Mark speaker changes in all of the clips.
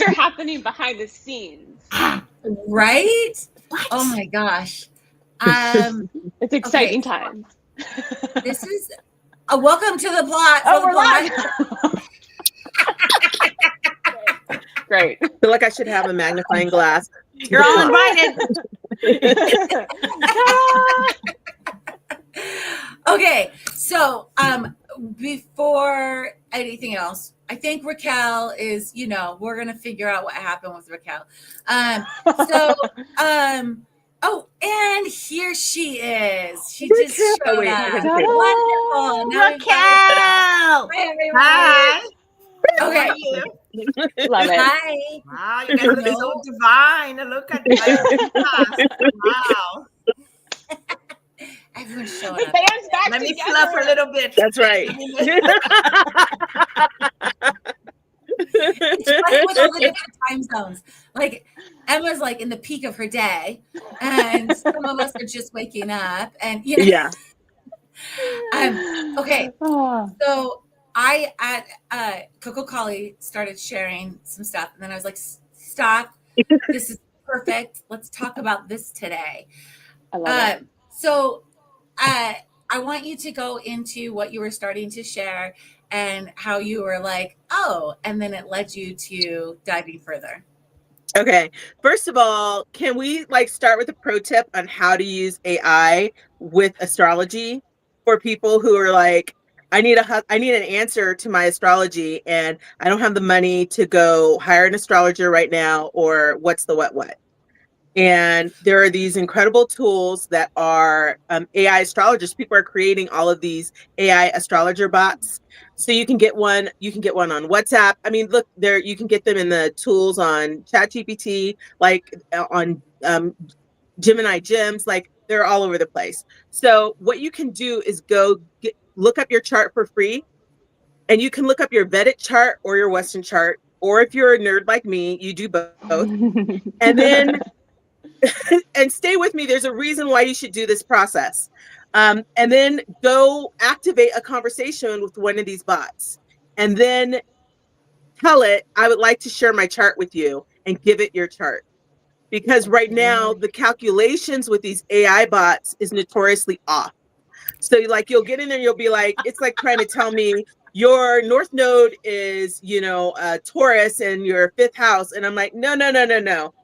Speaker 1: are happening behind the scenes.
Speaker 2: Right? What? Oh my gosh.
Speaker 1: It's exciting times.
Speaker 2: This is a welcome to the plot.
Speaker 1: We're live. Great.
Speaker 3: I feel like I should have a magnifying glass.
Speaker 4: You're all invited.
Speaker 2: Okay, so before anything else, I think Raquel is, we're gonna figure out what happened with Raquel. Oh, and here she is. She just showed up. Wonderful.
Speaker 4: Raquel.
Speaker 2: Hi, everyone.
Speaker 4: Hi.
Speaker 2: Okay.
Speaker 4: How are you?
Speaker 1: Love it.
Speaker 2: Hi.
Speaker 4: Wow, you guys look so divine. Look at that. Wow.
Speaker 2: Everyone's showing
Speaker 1: The
Speaker 2: up.
Speaker 1: band's back
Speaker 4: Let me
Speaker 1: together.
Speaker 4: fluff a little bit.
Speaker 3: That's right.
Speaker 2: It's funny with all the different time zones. Like Emma's like in the peak of her day, and some of us are just waking up. And
Speaker 3: Yeah.
Speaker 2: Okay. So I at Coco Collie started sharing some stuff, and then I was like, "Stop! This is perfect. Let's talk about this today."
Speaker 1: I love it.
Speaker 2: So I want you to go into what you were starting to share and how you were like, oh, and then it led you to diving further.
Speaker 3: Okay. First of all, can we start with a pro tip on how to use AI with astrology for people who are like, I need an answer to my astrology and I don't have the money to go hire an astrologer right now, or what's the what? And there are these incredible tools that are AI astrologers. People are creating all of these AI astrologer bots. So you can get one. You can get one on WhatsApp. I mean, look, there you can get them in the tools on ChatGPT, on Gemini Gems. They're all over the place. So what you can do is look up your chart for free, and you can look up your Vedic chart or your Western chart, or if you're a nerd like me, you do both, and then. And stay with me. There's a reason why you should do this process. And then go activate a conversation with one of these bots. And then tell it, I would like to share my chart with you, and give it your chart. Because right now, the calculations with these AI bots is notoriously off. So you'll get in there and you'll be like, it's like trying to tell me your North Node is, Taurus and your fifth house. And I'm like, no.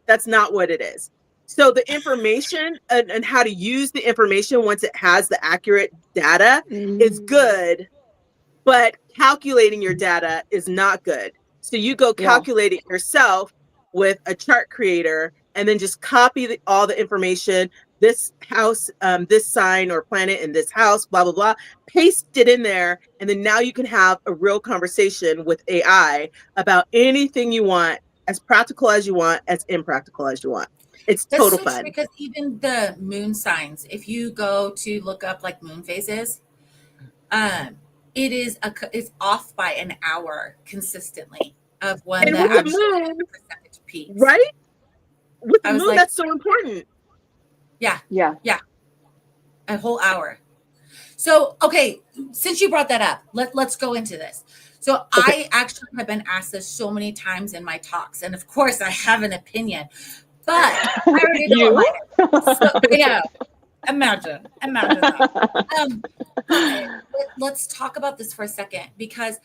Speaker 3: That's not what it is. So the information and how to use the information once it has the accurate data is good, but calculating your data is not good. So you go calculate it yourself with a chart creator, and then just copy all the information, this house, this sign or planet in this house, blah, blah, blah, paste it in there. And then now you can have a real conversation with AI about anything you want, as practical as you want, as impractical as you want. It's total fun.
Speaker 2: Because even the moon signs, if you go to look up moon phases, it's off by an hour consistently of when
Speaker 3: and
Speaker 2: the actual percentage peaks.
Speaker 3: Right? With the moon, that's so important.
Speaker 2: Yeah. A whole hour. So, okay, since you brought that up, let's go into this. So okay. I actually have been asked this so many times in my talks, and of course I have an opinion. But I already know mine. So, imagine that. Let's talk about this for a second, because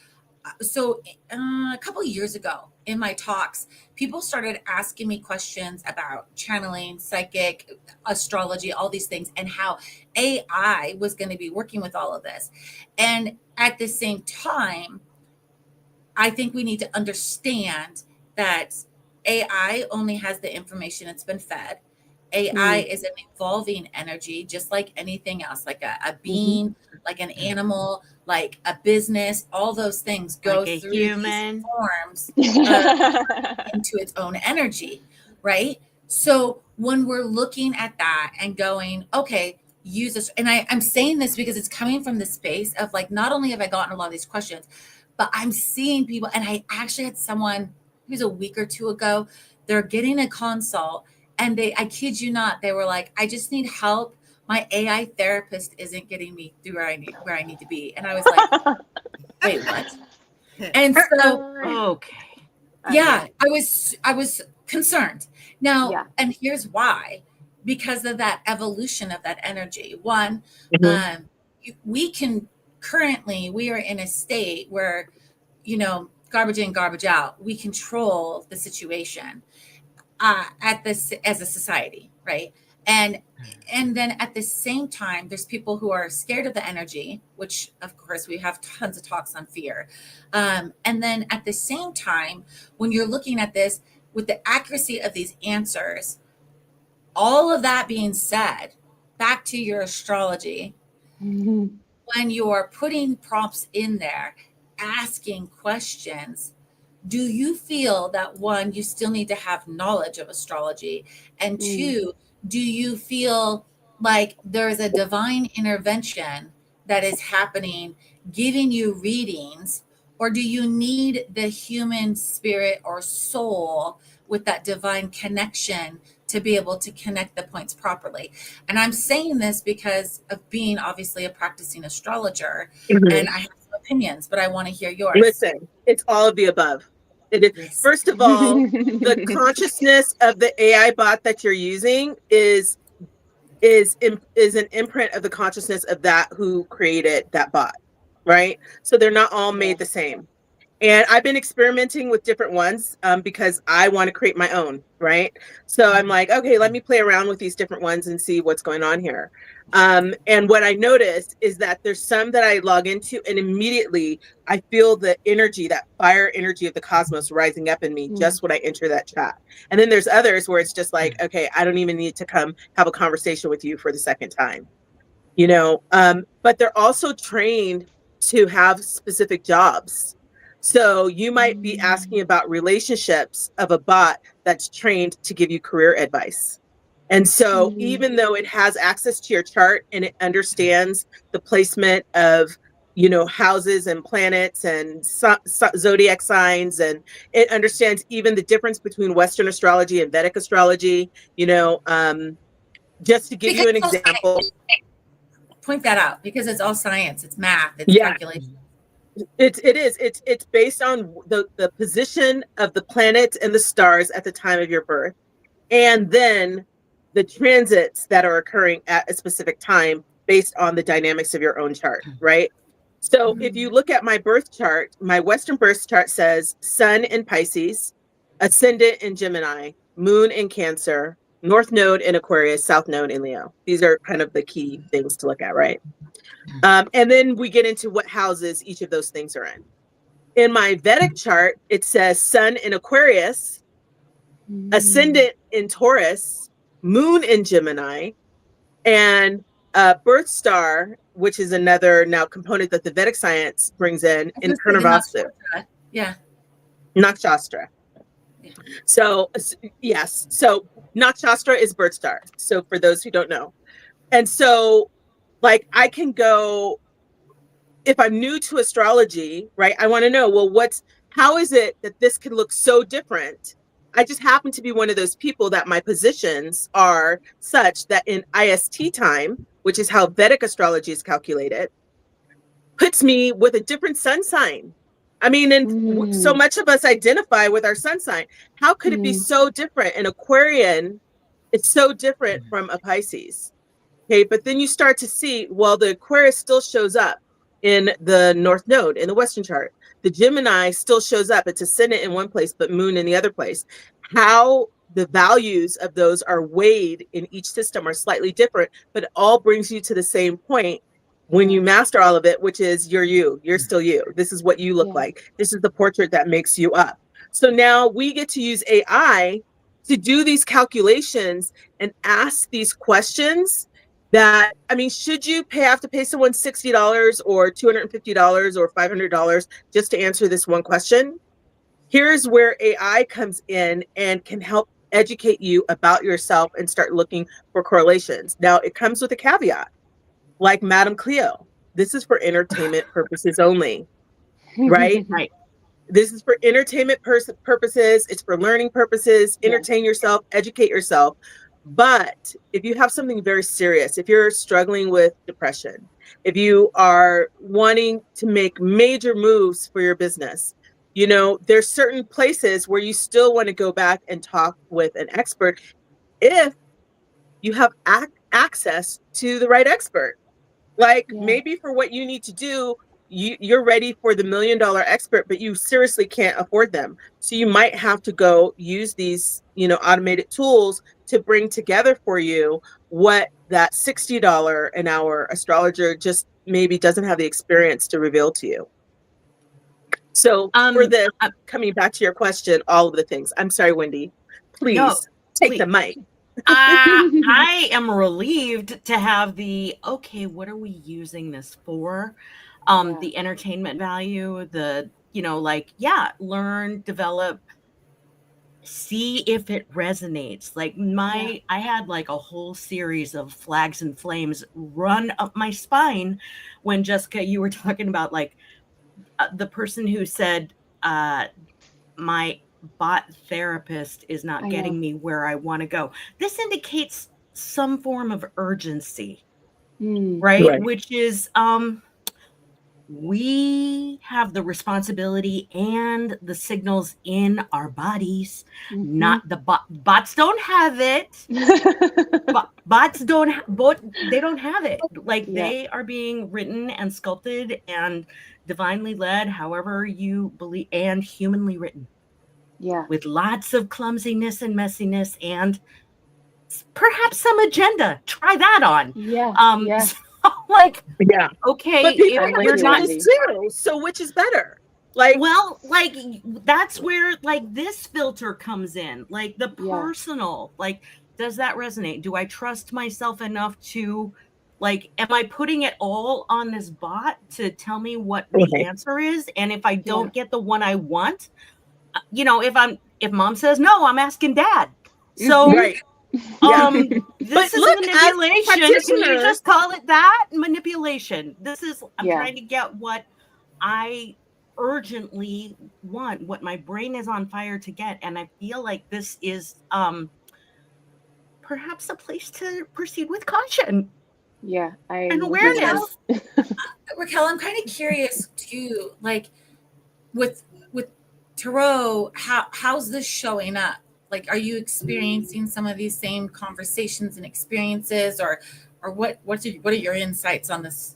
Speaker 2: a couple of years ago in my talks, people started asking me questions about channeling, psychic, astrology, all these things, and how AI was going to be working with all of this. And at the same time, I think we need to understand that AI only has the information it's been fed. AI is an evolving energy, just like anything else, like a being, like an animal, like a business. All those things go through these forms into its own energy, right? So when we're looking at that and going, okay, use this, and I'm saying this because it's coming from the space of not only have I gotten a lot of these questions, but I'm seeing people, and I actually had someone who's a week or two ago, they're getting a consult, and I kid you not, they were like, I just need help. My AI therapist isn't getting me through where I need to be. And I was like, wait, what? And so, Yeah, I was concerned. Now, and here's why. Because of that evolution of that energy. One, we are in a state where, garbage in, garbage out. We control the situation at this as a society, right? And then at the same time, there's people who are scared of the energy, which of course we have tons of talks on fear. And then at the same time, when you're looking at this with the accuracy of these answers, all of that being said, back to your astrology, when you're putting prompts in there, asking questions, do you feel that one, you still need to have knowledge of astrology? And two, do you feel like there's a divine intervention that is happening, giving you readings, or do you need the human spirit or soul with that divine connection to be able to connect the points properly? And I'm saying this because of being obviously a practicing astrologer, and I have some opinions, but I want to hear yours.
Speaker 3: Listen, it's all of the above. It is, first of all, the consciousness of the AI bot that you're using is an imprint of the consciousness of that who created that bot, right? So they're not all made the same. And I've been experimenting with different ones because I want to create my own, right? So I'm like, okay, let me play around with these different ones and see what's going on here. And what I noticed is that there's some that I log into and immediately I feel the energy, that fire energy of the cosmos rising up in me just when I enter that chat. And then there's others where it's just like, okay, I don't even need to come have a conversation with you for the second time, but they're also trained to have specific jobs. So you might be asking about relationships of a bot that's trained to give you career advice. And so even though it has access to your chart and it understands the placement of, houses and planets and zodiac signs, and it understands even the difference between Western astrology and Vedic astrology, just to give you an example.
Speaker 2: Point that out, because it's all science, it's math, it's calculation.
Speaker 3: It is. It's based on the position of the planets and the stars at the time of your birth, and then the transits that are occurring at a specific time based on the dynamics of your own chart, right? So if you look at my birth chart, my Western birth chart says Sun in Pisces, Ascendant in Gemini, Moon in Cancer, North Node in Aquarius, South Node in Leo. These are kind of the key things to look at, right? And then we get into what houses each of those things are in. In my Vedic chart, it says Sun in Aquarius, Ascendant in Taurus, Moon in Gemini, and birth star, which is another now component that the Vedic science brings in Purnavastu. Nakshastra. So yes, so Nakshastra is birth star. So for those who don't know, and so like I can go, if I'm new to astrology, right? I want to know, well, how is it that this can look so different? I just happen to be one of those people that my positions are such that in IST time, which is how Vedic astrology is calculated, puts me with a different sun sign. I mean, and so much of us identify with our sun sign. How could it be so different? An Aquarian, it's so different from a Pisces. Okay, but then you start to see, well, the Aquarius still shows up in the North Node in the Western chart. The Gemini still shows up. It's ascendant in one place, but Moon in the other place. How the values of those are weighed in each system are slightly different, but it all brings you to the same point when you master all of it, which is you're you. You're still you. This is what you look like. This is the portrait that makes you up. So now we get to use AI to do these calculations and ask these questions that, I mean, should you have to pay someone $60 or $250 or $500 just to answer this one question? Here's where AI comes in and can help educate you about yourself and start looking for correlations. Now, it comes with a caveat, like Madame Cleo. This is for entertainment purposes only, right?
Speaker 1: Right.
Speaker 3: This is for entertainment purposes. It's for learning purposes. Entertain yourself, educate yourself. But if you have something very serious, if you're struggling with depression, if you are wanting to make major moves for your business, You know, there's certain places where you still want to go back and talk with an expert if you have access to the right expert. Like maybe for what you need to do, you're ready for the $1 million expert, but you seriously can't afford them. So you might have to go use these, you know, automated tools to bring together for you what that $60 an hour astrologer just maybe doesn't have the experience to reveal to you. So for this, coming back to your question, all of the things. I'm sorry, Wendy. Please take the mic.
Speaker 5: I am relieved to have the, okay, what are we using this for? The entertainment value, the, you know, like, learn, develop, see if it resonates. Like I had like a whole series of flags and flames run up my spine when Jessica, you were talking about like the person who said, my bot therapist is not getting me where I want to go. This indicates some form of urgency, right? Which is, we have the responsibility and the signals in our bodies, not the bots don't have it. Bots don't have it. Like they are being written and sculpted and divinely led, however you believe, and humanly written. With lots of clumsiness and messiness and perhaps some agenda. Try that on. Okay,
Speaker 3: but people are not too. So which is better? Like,
Speaker 5: well, like that's where like this filter comes in. Like the personal, like, does that resonate? Do I trust myself enough to, like, am I putting it all on this bot to tell me what the answer is? And if I don't get the one I want, you know, if mom says no, I'm asking dad. So this is manipulation. Can you just call it that? Manipulation. This is, I'm trying to get what I urgently want, what my brain is on fire to get. And I feel like this is perhaps a place to proceed with caution. And awareness.
Speaker 2: Raquel, I'm kind of curious too, like with tarot, how's this showing up? Like, are you experiencing some of these same conversations and experiences, or what are your insights on this?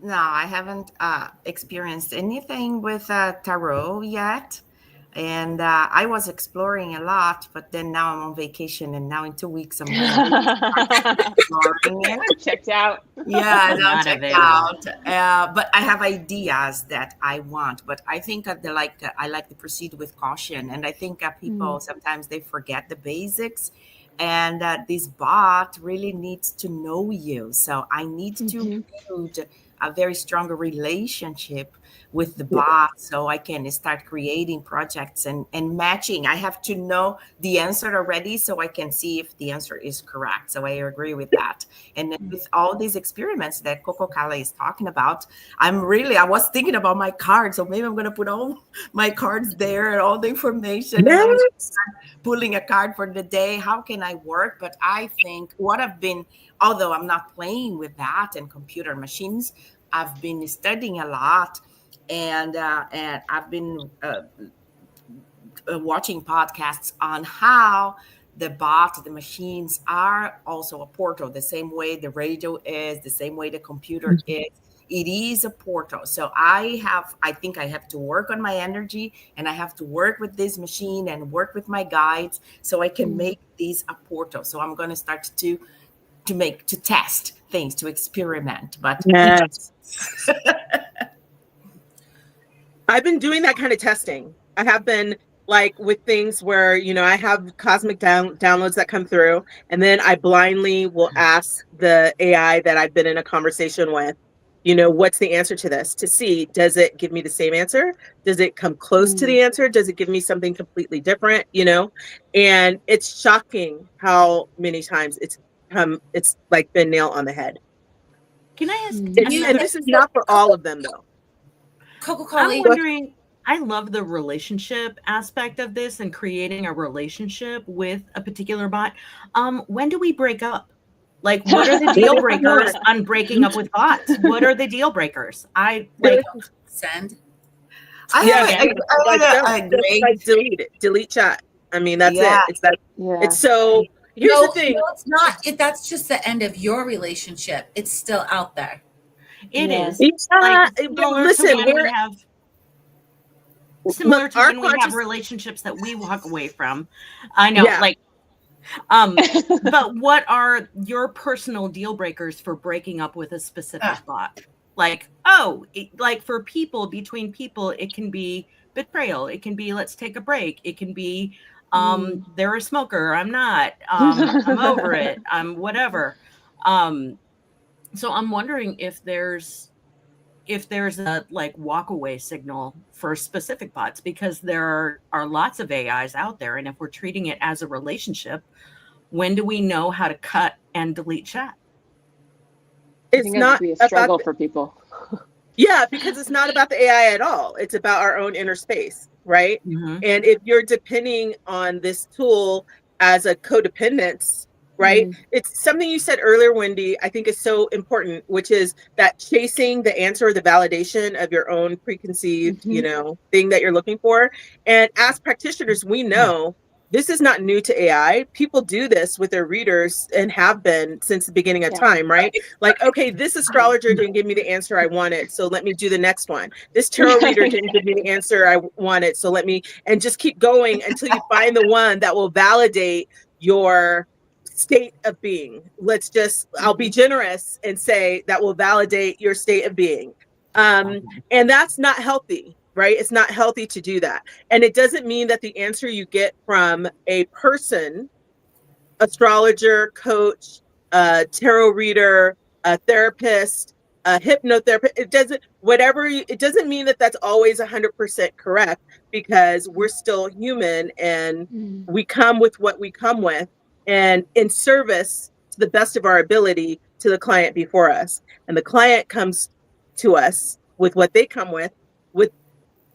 Speaker 4: No, I haven't experienced anything with tarot yet. And I was exploring a lot, but then now I'm on vacation, and now in 2 weeks I'm going to exploring it.
Speaker 1: Checked out.
Speaker 4: Yeah, now checked out. But I have ideas that I want. But I think I like to proceed with caution, and I think people sometimes they forget the basics, and this bot really needs to know you. So I need to build a very strong relationship with the bot so I can start creating projects and matching. I have to know the answer already so I can see if the answer is correct. So I agree with that. And with all these experiments that Coco Kala is talking about, I was thinking about my cards. So maybe I'm going to put all my cards there and all the information. And I'm pulling a card for the day. How can I work? But I think although I'm not playing with that and computer machines, I've been studying a lot. And I've been watching podcasts on how the machines are also a portal, the same way the radio is, the same way the computer is. It is a portal. So I think I have to work on my energy, and I have to work with this machine and work with my guides so I can make these a portal. So I'm going to start to test things, to experiment. But
Speaker 3: I've been doing that kind of testing. I have been like with things where, you know, I have cosmic downloads that come through, and then I blindly will ask the AI that I've been in a conversation with, you know, what's the answer to this, to see, does it give me the same answer? Does it come close to the answer? Does it give me something completely different, you know? And it's shocking how many times it's like been nail on the head.
Speaker 5: Can I ask?
Speaker 3: And this is not for all of them though.
Speaker 5: I'm wondering, I love the relationship aspect of this and creating a relationship with a particular bot. When do we break up? Like, what are the deal breakers on breaking up with bots? What are the deal breakers?
Speaker 2: Send.
Speaker 4: I have a great
Speaker 3: delete chat. I mean, that's
Speaker 4: Yeah.
Speaker 3: it. It's that.
Speaker 1: Yeah.
Speaker 3: It's so. Here's
Speaker 2: No,
Speaker 3: the thing.
Speaker 2: no, it's not. That's just the end of your relationship. It's still out there.
Speaker 5: It
Speaker 1: Yeah.
Speaker 5: is. Like, similar
Speaker 3: listen,
Speaker 5: to when
Speaker 3: we're
Speaker 5: we have similar
Speaker 3: look,
Speaker 5: to
Speaker 3: our
Speaker 5: when we have
Speaker 3: conscious-
Speaker 5: relationships that we walk away from. I know,
Speaker 3: Yeah.
Speaker 5: like, but what are your personal deal breakers for breaking up with a specific bot? Like, like for people, between people, it can be betrayal. It can be, let's take a break. It can be, they're a smoker. I'm not, I'm over it. I'm whatever. So I'm wondering if there's a like walk away signal for specific bots, because there are lots of AIs out there. And if we're treating it as a relationship, when do we know how to cut and delete chat?
Speaker 1: I think it would be a struggle for people.
Speaker 3: Yeah, because it's not about the AI at all. It's about our own inner space, right?
Speaker 5: Mm-hmm.
Speaker 3: And if you're depending on this tool as a codependence, right? It's something you said earlier, Wendy, I think is so important, which is that chasing the answer or the validation of your own preconceived, thing that you're looking for. And as practitioners, we know this is not new to AI. People do this with their readers and have been since the beginning of time, right? Like, okay, this astrologer didn't give me the answer I wanted, so let me do the next one. This tarot reader didn't give me the answer I wanted, so let me, and just keep going until you find the one that will validate your state of being. I'll be generous and say that will validate your state of being. And that's not healthy, right? It's not healthy to do that. And it doesn't mean that the answer you get from a person, astrologer, coach, tarot reader, a therapist, a hypnotherapist, it doesn't mean that that's always 100% correct, because we're still human and we come with what we come with, and in service to the best of our ability to the client before us. And the client comes to us with what they come with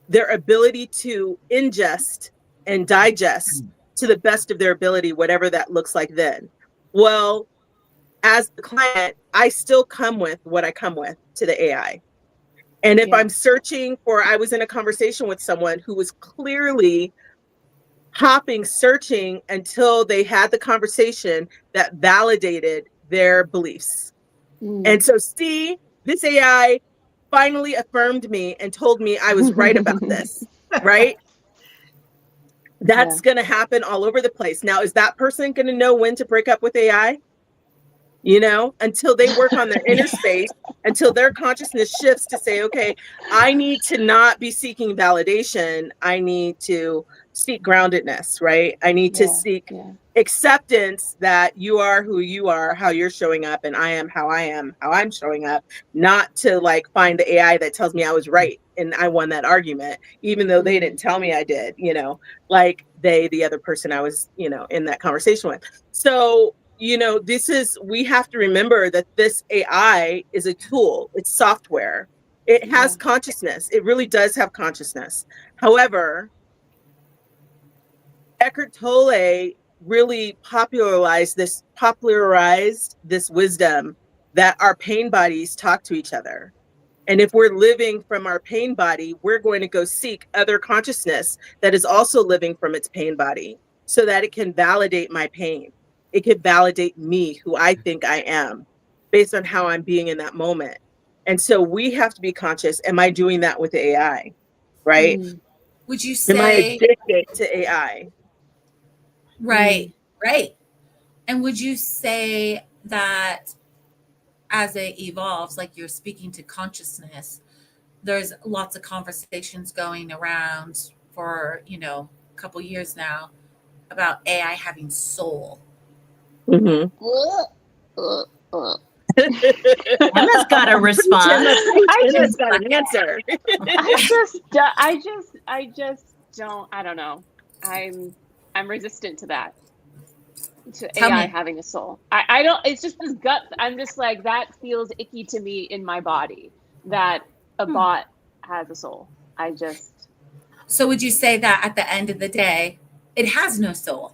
Speaker 3: their ability to ingest and digest to the best of their ability, whatever that looks like then. Well, as the client, I still come with what I come with to the AI. And if I'm searching for, I was in a conversation with someone who was clearly searching until they had the conversation that validated their beliefs. And so, see, this AI finally affirmed me and told me I was right about this, right? That's going to happen all over the place. Now, is that person going to know when to break up with AI? Until they work on their inner space, until their consciousness shifts to say, okay, I need to not be seeking validation. I need to seek groundedness, right? I need to seek acceptance that you are who you are, how you're showing up, and I am, how I'm showing up, not to like find the AI that tells me I was right and I won that argument, even though they didn't tell me I did, like the other person I was, in that conversation with. So, we have to remember that this AI is a tool. It's software. It has consciousness. It really does have consciousness. However, Eckhart Tolle really popularized this wisdom that our pain bodies talk to each other. And if we're living from our pain body, we're going to go seek other consciousness that is also living from its pain body so that it can validate my pain. It can validate me, who I think I am, based on how I'm being in that moment. And so we have to be conscious. Am I doing that with AI? Right?
Speaker 2: Would you say?
Speaker 3: Am I addicted to AI?
Speaker 2: Right. And would you say that as it evolves, like you're speaking to consciousness, there's lots of conversations going around for, a couple years now about AI having soul.
Speaker 5: Emma's got a response.
Speaker 3: I just got an answer.
Speaker 1: I just don't. I don't know. I'm resistant to that. To
Speaker 2: Tell
Speaker 1: AI
Speaker 2: me.
Speaker 1: having a soul. I don't. It's just this gut. I'm just like, that feels icky to me in my body that a bot has a soul.
Speaker 2: So would you say that at the end of the day, it has no soul?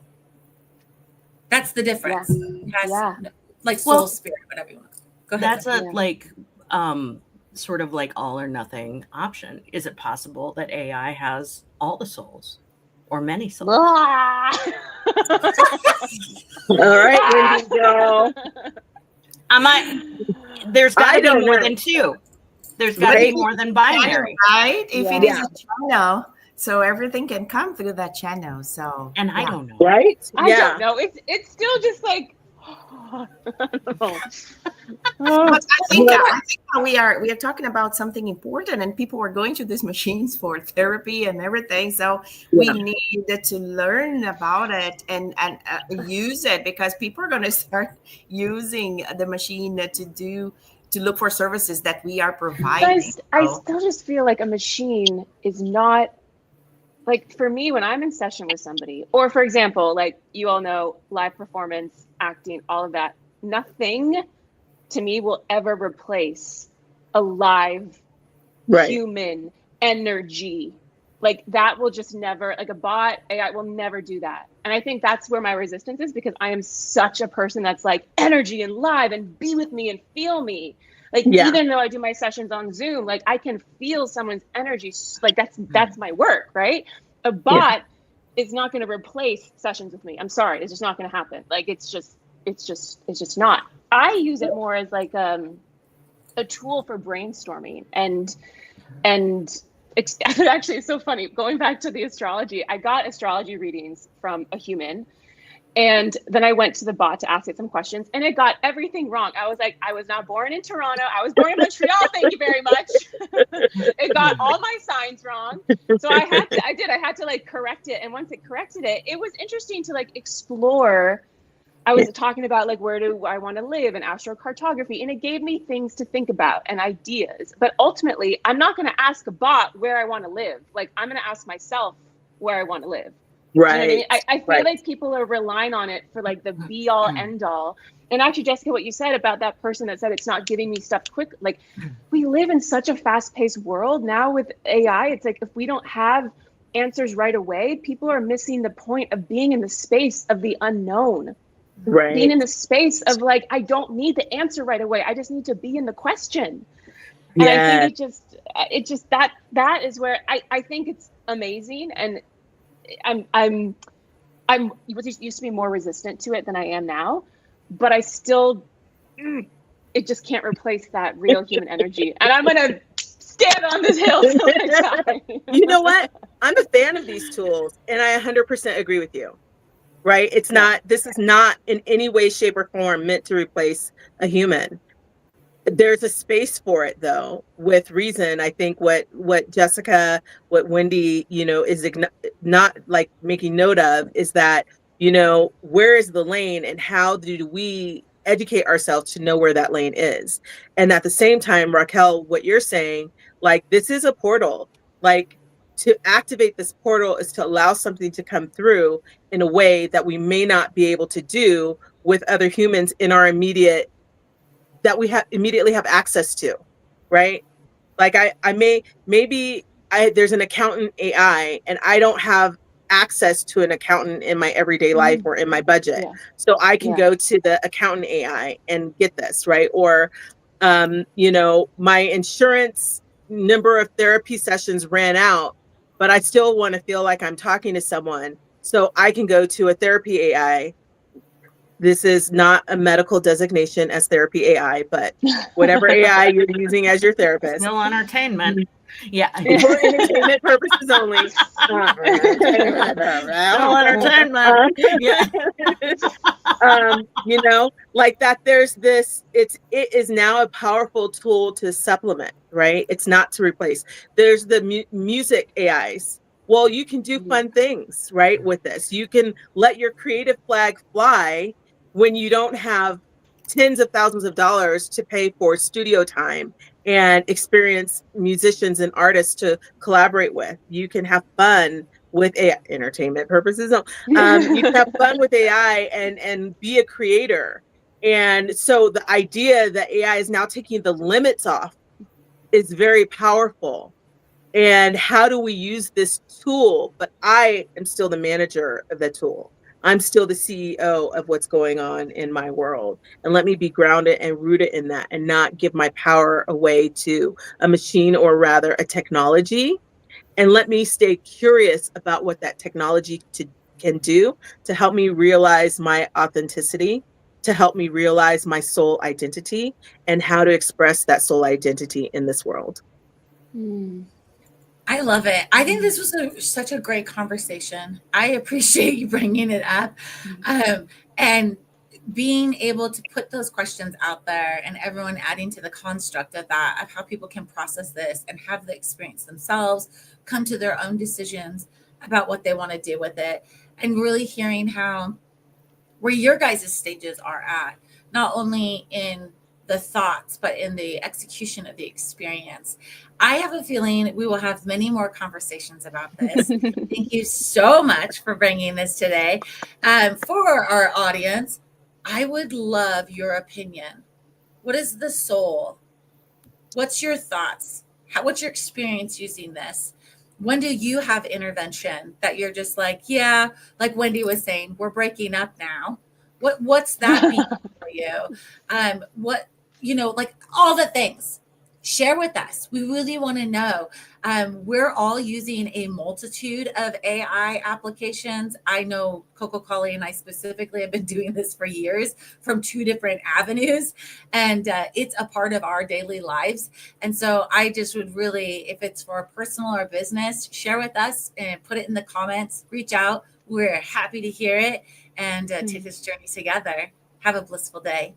Speaker 2: That's the difference. It has like soul, spirit, whatever you want. Go ahead.
Speaker 5: That's sort of like all or nothing option. Is it possible that AI has all the souls or many souls?
Speaker 1: All
Speaker 3: right, Wendy, go.
Speaker 5: There's got to be more than two. There's got to be more than binary,
Speaker 4: right? If it is a channel, so everything can come through that channel. So,
Speaker 5: and I don't know,
Speaker 3: right?
Speaker 1: I don't know. It's still just like. I don't know.
Speaker 4: But I think we are talking about something important, and people are going to these machines for therapy and everything. So we need to learn about it and use it, because people are going to start using the machine to look for services that we are providing.
Speaker 1: I still just feel like a machine is not, like, for me, when I'm in session with somebody, or for example, like you all know, live performance, acting, all of that, nothing to me will ever replace a live human energy. Like that will just never, like a bot, AI will never do that. And I think that's where my resistance is, because I am such a person that's like energy and live and be with me and feel me. Like, even though I do my sessions on Zoom, like I can feel someone's energy. Like that's my work, right? A bot is not going to replace sessions with me. I'm sorry. It's just not going to happen. Like, it's just not. I use it more as like a tool for brainstorming and actually, it's so funny. Going back to the astrology, I got astrology readings from a human. And then I went to the bot to ask it some questions, and it got everything wrong. I was like, I was not born in Toronto. I was born in Montreal. Thank you very much. It got all my signs wrong. So I had to like correct it. And once it corrected it, it was interesting to like explore. I was talking about like, where do I want to live, and astrocartography, and it gave me things to think about and ideas. But ultimately, I'm not going to ask a bot where I want to live. Like, I'm going to ask myself where I want to live.
Speaker 3: Right.
Speaker 1: You know what I mean? I feel like people are relying on it for like the be all end all. And actually, Jessica, what you said about that person that said it's not giving me stuff quick, like we live in such a fast paced world now with AI. It's like, if we don't have answers right away, people are missing the point of being in the space of the unknown. Right. Being in the space of like, I don't need the answer right away. I just need to be in the question. And I think it just that is where I think it's amazing. And I'm used to be more resistant to it than I am now, but I still, it just can't replace that real human energy. And I'm gonna stand on this hill till I die.
Speaker 3: You know what? I'm a fan of these tools, and I 100% agree with you. Right? It's not. This is not in any way, shape, or form meant to replace a human. There's a space for it, though, with reason. I think what Jessica, what Wendy, is not like making note of is that, where is the lane, and how do we educate ourselves to know where that lane is? And at the same time, Raquel, what you're saying, like, this is a portal. Like, to activate this portal is to allow something to come through in a way that we may not be able to do with other humans in our immediately have access to, right? Like there's an accountant AI, and I don't have access to an accountant in my everyday life or in my budget. So I can go to the accountant AI and get this, right? Or, my insurance number of therapy sessions ran out, but I still want to feel like I'm talking to someone. So I can go to a therapy AI. This is not a medical designation as therapy AI, but whatever AI you're using as your therapist.
Speaker 5: Still entertainment.
Speaker 3: For entertainment purposes only.
Speaker 5: Still entertainment.
Speaker 3: Like that there's this, it is now a powerful tool to supplement, right? It's not to replace. There's the music AIs. Well, you can do fun things, right, with this. You can let your creative flag fly when you don't have tens of thousands of dollars to pay for studio time and experienced musicians and artists to collaborate with. You can have fun with AI, entertainment purposes. You can have fun with AI and be a creator. And so the idea that AI is now taking the limits off is very powerful. And how do we use this tool? But I am still the manager of the tool. I'm still the CEO of what's going on in my world. And let me be grounded and rooted in that and not give my power away to a machine, or rather a technology. And let me stay curious about what that technology can do to help me realize my authenticity, to help me realize my soul identity, and how to express that soul identity in this world.
Speaker 2: I love it. I think this was such a great conversation. I appreciate you bringing it up, and being able to put those questions out there, and everyone adding to the construct of that, of how people can process this and have the experience themselves, come to their own decisions about what they want to do with it, and really hearing how where your guys' stages are at, not only in the thoughts, but in the execution of the experience. I have a feeling we will have many more conversations about this. Thank you so much for bringing this today. For our audience, I would love your opinion. What is the soul? What's your thoughts? What's your experience using this? When do you have intervention that you're just like, yeah, like Wendy was saying, we're breaking up now. What's that mean for you? What, like all the things. Share with us. We really want to know. We're all using a multitude of AI applications. I know Coco Collie and I specifically have been doing this for years from 2 different avenues, and it's a part of our daily lives. And so I just would really, if it's for personal or business, share with us and put it in the comments, reach out. We're happy to hear it and take this journey together. Have a blissful day.